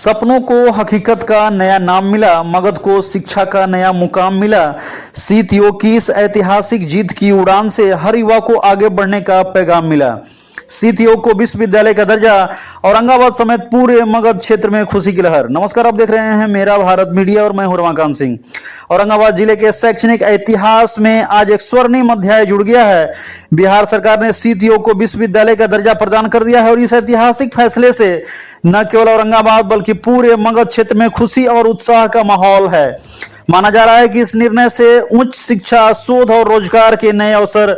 सपनों को हकीकत का नया नाम मिला, मगध को शिक्षा का नया मुकाम मिला। सीटीओ की इस ऐतिहासिक जीत की उड़ान से हर युवा को आगे बढ़ने का पैगाम मिला। सीटीओ को विश्वविद्यालय का दर्जा, औरंगाबाद समेत पूरे मगध क्षेत्र में खुशी की लहर। नमस्कार, आप देख रहे हैं मेरा भारत मीडिया और मैं हूं रमाकांत सिंह। औरंगाबाद जिले के शैक्षणिक इतिहास में आज एक स्वर्णिम अध्याय जुड़ गया है। बिहार सरकार ने सीटीओ को विश्वविद्यालय का दर्जा प्रदान कर दिया है और इस ऐतिहासिक फैसले से न केवल औरंगाबाद बल्कि पूरे मगध क्षेत्र में खुशी और उत्साह का माहौल है। माना जा रहा है कि इस निर्णय से उच्च शिक्षा, शोध और रोजगार के नए अवसर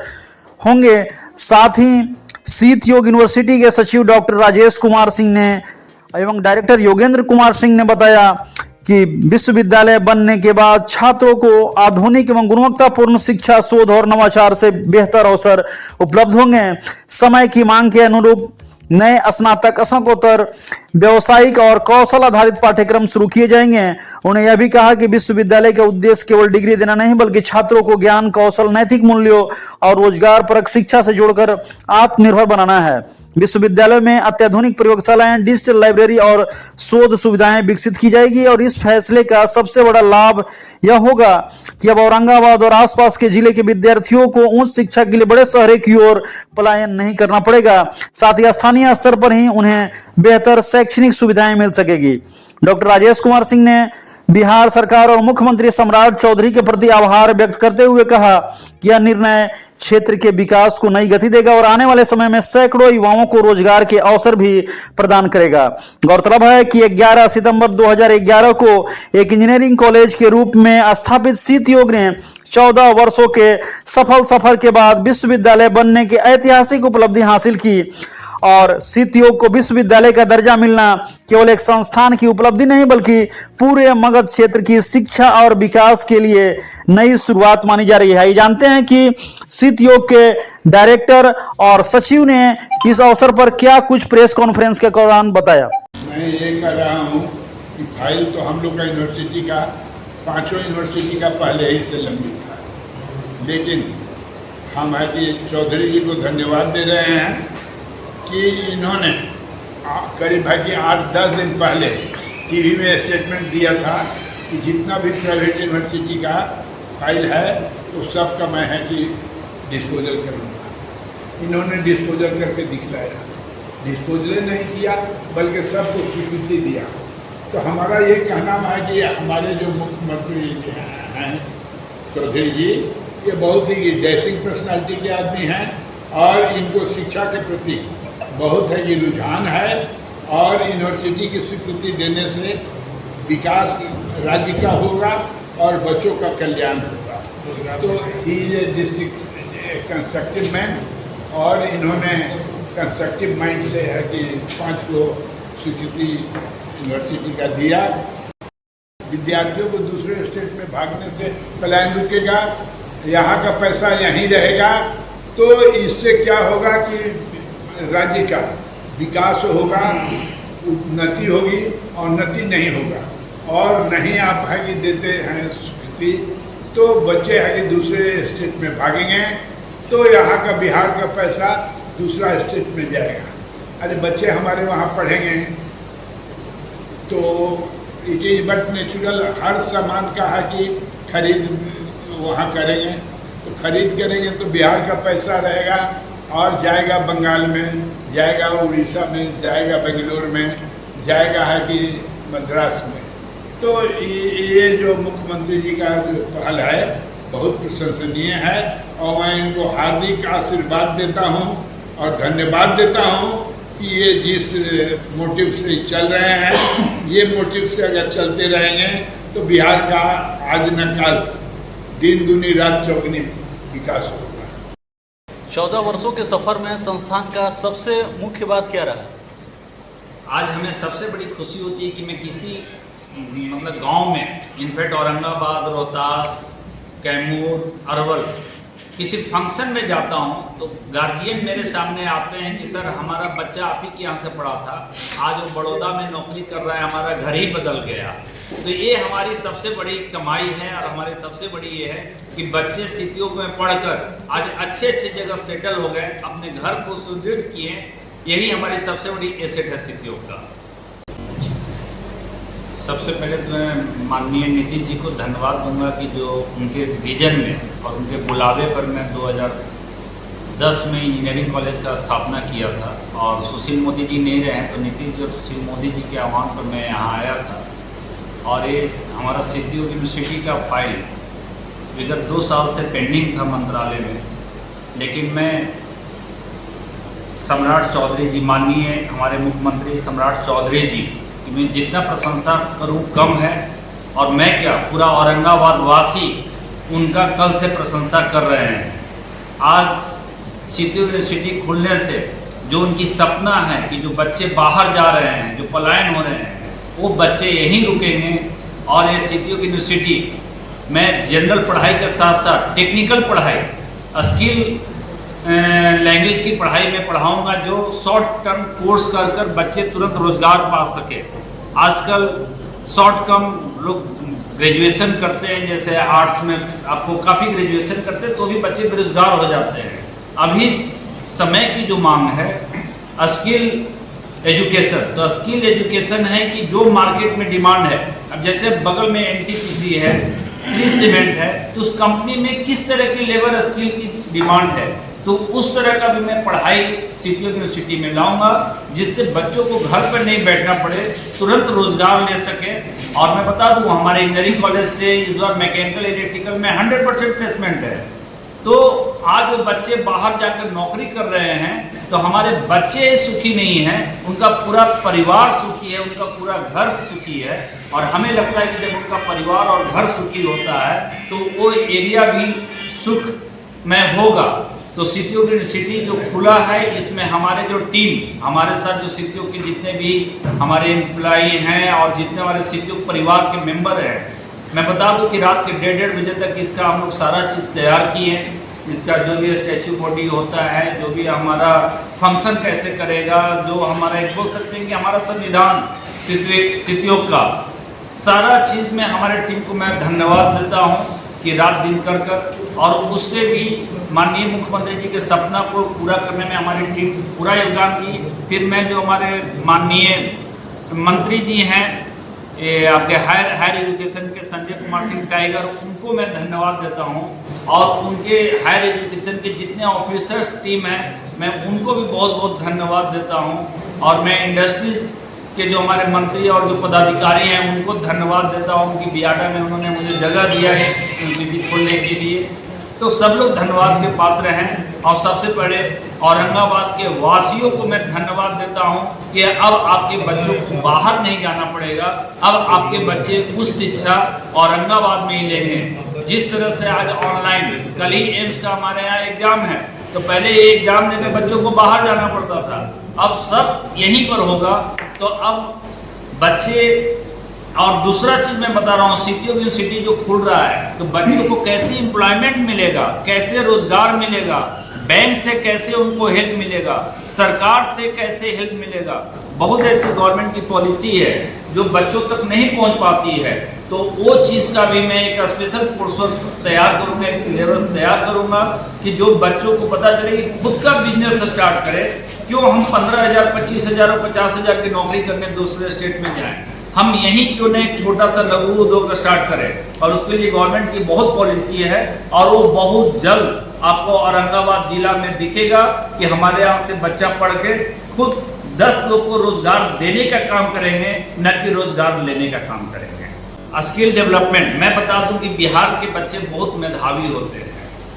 होंगे। साथ ही सीटीओ यूनिवर्सिटी के सचिव डॉक्टर राजेश कुमार सिंह ने एवं डायरेक्टर योगेंद्र कुमार सिंह ने बताया कि विश्वविद्यालय बनने के बाद छात्रों को आधुनिक एवं गुणवत्तापूर्ण शिक्षा, शोध और नवाचार से बेहतर अवसर उपलब्ध होंगे। समय की मांग के अनुरूप नए स्नातक, स्नातकोत्तर, व्यावसायिक और कौशल आधारित पाठ्यक्रम शुरू किए जाएंगे। उन्होंने यह भी कहा कि विश्वविद्यालय का उद्देश्य केवल डिग्री देना नहीं बल्कि छात्रों को ज्ञान, कौशल, नैतिक मूल्यों और रोजगार परक शिक्षा से जोड़कर आत्मनिर्भर बनाना है। विश्वविद्यालय में अत्याधुनिक प्रयोगशालाएं, डिजिटल लाइब्रेरी और शोध सुविधाएं विकसित की जाएगी और इस फैसले का सबसे बड़ा लाभ यह होगा कि अब औरंगाबाद और आसपास के जिले के विद्यार्थियों को उच्च शिक्षा के लिए बड़े शहरों की ओर पलायन नहीं करना पड़ेगा। साथ ही स्थानीय स्तर पर ही उन्हें बेहतर शैक्षणिक सुविधाएं मिल सकेगी। डॉक्टर राजेश कुमार सिंह ने बिहार सरकार और मुख्यमंत्री सम्राट चौधरी के प्रति आभार व्यक्त करते हुए कहा कि यह निर्णय क्षेत्र के विकास को नई गति देगा और आने वाले समय में सैकड़ों युवाओं को रोजगार के अवसर भी प्रदान करेगा। गौरतलब है कि 11 सितंबर 2011 को एक इंजीनियरिंग कॉलेज के रूप में स्थापित सीटीओ ने 14 वर्षों के सफल सफर के बाद विश्वविद्यालय बनने की ऐतिहासिक उपलब्धि हासिल की। और सीटीओ को विश्वविद्यालय का दर्जा मिलना केवल एक संस्थान की उपलब्धि नहीं बल्कि पूरे मगध क्षेत्र की शिक्षा और विकास के लिए नई शुरुआत मानी जा रही है। ये जानते हैं कि सीटीओ के डायरेक्टर और सचिव ने इस अवसर पर क्या कुछ प्रेस कॉन्फ्रेंस के दौरान बताया। मैं ये कह रहा हूँ कि फाइल तो हम लोग का यूनिवर्सिटी का 5 यूनिवर्सिटी का पहले ही से लंबित था, लेकिन हम है कि चौधरी जी को धन्यवाद दे रहे हैं कि इन्होंने करीब है कि 8-10 दिन पहले टीवी में स्टेटमेंट दिया था कि जितना भी प्राइवेट यूनिवर्सिटी का फाइल है उस सब का मैं है कि डिस्पोजल करूँगा। इन्होंने डिस्पोजल करके दिखलाया, डिस्पोजल नहीं किया बल्कि सबको स्वीकृति दिया। तो हमारा ये कहना है कि हमारे जो मुख्यमंत्री हैं चौधरी जी, ये बहुत ही डैशिंग पर्सनालिटी के आदमी हैं और इनको शिक्षा के प्रति बहुत है कि रुझान है और यूनिवर्सिटी की स्वीकृति देने से विकास राज्य का होगा और बच्चों का कल्याण होगा। तो he is a district constructive man और इन्होंने कंस्ट्रक्टिव माइंड से है कि 5 को स्वीकृति यूनिवर्सिटी का दिया। विद्यार्थियों को दूसरे स्टेट में भागने से पलायन रुकेगा, यहाँ का पैसा यहीं रहेगा। तो इससे क्या होगा कि राज्य का विकास होगा, उन्नति होगी और उन्नति नहीं होगा और नहीं आप है कि देते हैं स्वीकृति तो बच्चे है कि दूसरे स्टेट में भागेंगे, तो यहाँ का बिहार का पैसा दूसरा स्टेट में जाएगा। अरे बच्चे हमारे वहाँ पढ़ेंगे तो इट इज बट नेचुरल, हर सामान का है कि खरीद वहाँ करेंगे, तो खरीद करेंगे तो बिहार का पैसा रहेगा और जाएगा बंगाल में, जाएगा उड़ीसा में, जाएगा बेंगलोर में, जाएगा है कि मद्रास में। तो ये जो मुख्यमंत्री जी का जो पहल है बहुत प्रशंसनीय है और मैं इनको हार्दिक आशीर्वाद देता हूँ और धन्यवाद देता हूँ कि ये जिस मोटिव से चल रहे हैं, ये मोटिव से अगर चलते रहेंगे तो बिहार का आज न कल दिन दुनी रात चौगुनी विकास होगा। 14 वर्षों के सफर में संस्थान का सबसे मुख्य बात क्या रहा? आज हमें सबसे बड़ी खुशी होती है कि मैं किसी मतलब गांव में, इनफैक्ट औरंगाबाद, रोहतास, कैमूर, अरवल किसी फंक्शन में जाता हूं तो गार्जियन मेरे सामने आते हैं कि सर हमारा बच्चा आप ही के यहाँ से पढ़ा था, आज वो बड़ौदा में नौकरी कर रहा है, हमारा घर ही बदल गया। तो ये हमारी सबसे बड़ी कमाई है और हमारी सबसे बड़ी ये है कि बच्चे सीटीओ में पढ़कर आज अच्छे जगह सेटल हो गए, अपने घर को सुदृढ़ किए। यही हमारी सबसे बड़ी एसेट है सीटीओ का। सबसे पहले तो मैं माननीय नीतीश जी को धन्यवाद दूंगा कि जो उनके विजन में और उनके बुलावे पर मैं 2010 में इंजीनियरिंग कॉलेज का स्थापना किया था और सुशील मोदी जी नहीं रहे हैं तो नीतीश जी और सुशील मोदी जी के आह्वान पर मैं यहाँ आया था। और ये हमारा सिटी यूनिवर्सिटी का फाइल विगत 2 साल से पेंडिंग था मंत्रालय में, लेकिन मैं सम्राट चौधरी जी, माननीय हमारे मुख्यमंत्री सम्राट चौधरी जी कि मैं जितना प्रशंसा करूं कम है। और मैं क्या, पूरा औरंगाबाद वासी उनका कल से प्रशंसा कर रहे हैं। आज सिटी यूनिवर्सिटी खुलने से जो उनकी सपना है कि जो बच्चे बाहर जा रहे हैं, जो पलायन हो रहे हैं, वो बच्चे यहीं रुकेंगे। और ये सिटी यूनिवर्सिटी में जनरल पढ़ाई के साथ साथ टेक्निकल पढ़ाई, स्किल लैंग्वेज की पढ़ाई में पढ़ाऊंगा, जो शॉर्ट टर्म कोर्स कर कर बच्चे तुरंत रोजगार पा सके। आजकल शॉर्ट टर्म लोग ग्रेजुएशन करते हैं, जैसे आर्ट्स में आपको काफ़ी ग्रेजुएशन करते हैं तो भी बच्चे बेरोजगार हो जाते हैं। अभी समय की जो मांग है स्किल एजुकेशन, तो स्किल एजुकेशन है कि जो मार्केट में डिमांड है। अब जैसे बगल में NTPC है, श्री सीमेंट है, तो उस कंपनी में किस तरह की लेबर स्किल की डिमांड है, तो उस तरह का भी मैं पढ़ाई सिटी यूनिवर्सिटी में लाऊंगा, जिससे बच्चों को घर पर नहीं बैठना पड़े, तुरंत रोजगार ले सके। और मैं बता दूं हमारे इंजीनियरिंग कॉलेज से इस बार मैकेनिकल इलेक्ट्रिकल में 100% प्लेसमेंट है। तो आज जो बच्चे बाहर जाकर नौकरी कर रहे हैं तो हमारे बच्चे सुखी नहीं हैं, उनका पूरा परिवार सुखी है, उनका पूरा घर सुखी है। और हमें लगता है कि जब उनका परिवार और घर सुखी होता है तो वो एरिया भी सुख में होगा। तो सिटी यूनिवर्सिटी जो खुला है, इसमें हमारे जो टीम, हमारे साथ जो सिटी के जितने भी हमारे एम्प्लॉई हैं और जितने हमारे सिटी परिवार के मेंबर हैं, मैं बता दूं कि रात के 1:30 बजे तक इसका हम लोग सारा चीज़ तैयार किए हैं। इसका जो भी स्टैचू बॉडी होता है, जो भी हमारा फंक्शन कैसे करेगा, जो हमारा एक बोल सकते हैं कि हमारा संविधान सिटियों का सारा चीज़ में हमारे टीम को मैं धन्यवाद देता हूँ कि रात दिन कर और उससे भी माननीय मुख्यमंत्री जी के सपना को पूरा करने में हमारी टीम पूरा योगदान की। फिर मैं जो हमारे माननीय मंत्री जी हैं आपके हायर एजुकेशन के संजय कुमार सिंह टाइगर, उनको मैं धन्यवाद देता हूं। और उनके हायर एजुकेशन के जितने ऑफिसर्स टीम हैं, मैं उनको भी बहुत बहुत धन्यवाद देता हूं। और मैं इंडस्ट्रीज के जो हमारे मंत्री और जो पदाधिकारी हैं उनको धन्यवाद देता हूं कि बियाडा में उन्होंने मुझे जगह दिया है यूनिवर्सिटी खोलने के लिए। तो सब लोग धन्यवाद के पात्र हैं। और सबसे पहले औरंगाबाद के वासियों को मैं धन्यवाद देता हूं कि अब आपके बच्चों को बाहर नहीं जाना पड़ेगा, अब आपके बच्चे उच्च शिक्षा औरंगाबाद में ही लेंगे। जिस तरह से आज ऑनलाइन, कल ही एम्स का हमारे यहाँ एग्जाम है, तो पहले ये एग्जाम देने बच्चों को बाहर जाना पड़ता था, अब सब यहीं पर होगा। तो अब बच्चे, और दूसरा चीज मैं बता रहा हूँ, सिटी यूनिवर्सिटी जो खुल रहा है तो बच्चों को कैसे एम्प्लॉयमेंट मिलेगा, कैसे रोजगार मिलेगा, बैंक से कैसे उनको हेल्प मिलेगा, सरकार से कैसे हेल्प मिलेगा। बहुत ऐसी गवर्नमेंट की पॉलिसी है जो बच्चों तक नहीं पहुंच पाती है, तो वो चीज़ का भी मैं एक स्पेशल कोर्स तैयार करूंगा, एक सिलेबस तैयार करूंगा कि जो बच्चों को पता चले कि खुद का बिजनेस स्टार्ट करें। क्यों हम 15,000, 25,000 और 50,000 की नौकरी करने दूसरे स्टेट में जाएं, हम यहीं क्यों नहीं एक छोटा सा लघु उद्योग स्टार्ट करें। और उसके लिए गवर्नमेंट की बहुत पॉलिसी है और वो बहुत जल्द आपको औरंगाबाद जिला में दिखेगा कि हमारे यहाँ से बच्चा पढ़ के खुद 10 लोग को रोजगार देने का काम करेंगे, न कि रोजगार लेने का काम करेंगे। स्किल डेवलपमेंट, मैं बता दूं कि बिहार के बच्चे बहुत मेधावी होते हैं।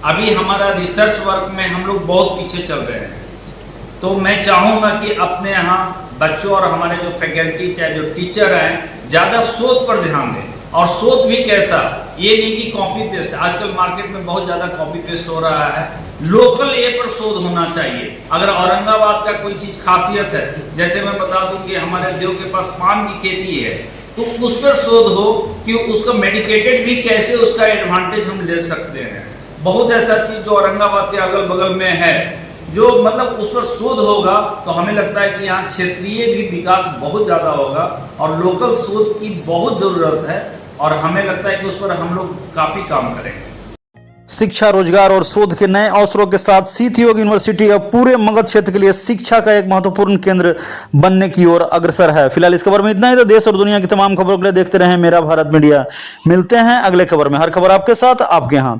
अभी हमारा रिसर्च वर्क में हम लोग बहुत पीछे चल रहे हैं, तो मैं चाहूँगा कि अपने यहाँ बच्चों और हमारे जो फैकल्टी चाहे जो टीचर हैं ज़्यादा शोध पर ध्यान दें। और शोध भी कैसा, ये नहीं कि कॉपी पेस्ट, आजकल मार्केट में बहुत ज़्यादा कॉपी पेस्ट हो रहा है, लोकल ए पर शोध होना चाहिए। अगर औरंगाबाद का कोई चीज़ खासियत है, जैसे मैं बता दूं कि हमारे देव के पास पान की खेती है, तो उस पर शोध हो कि उसका मेडिकेटेड भी कैसे उसका एडवांटेज हम ले सकते हैं। बहुत ऐसा चीज़ जो औरंगाबाद के अगल बगल में है, जो मतलब उस पर शोध होगा तो हमें लगता है कि यहाँ क्षेत्रीय भी विकास बहुत ज़्यादा होगा और लोकल शोध की बहुत ज़रूरत है और हमें लगता है कि उस पर हम लोग काफ़ी काम करेंगे। शिक्षा, रोजगार और शोध के नए अवसरों के साथ सिद्ध योग यूनिवर्सिटी अब पूरे मगध क्षेत्र के लिए शिक्षा का एक महत्वपूर्ण केंद्र बनने की ओर अग्रसर है। फिलहाल इस खबर में इतना ही। तो देश और दुनिया की तमाम खबरों के लिए देखते रहें मेरा भारत मीडिया। मिलते हैं अगले खबर में। हर खबर आपके साथ, आपके यहाँ।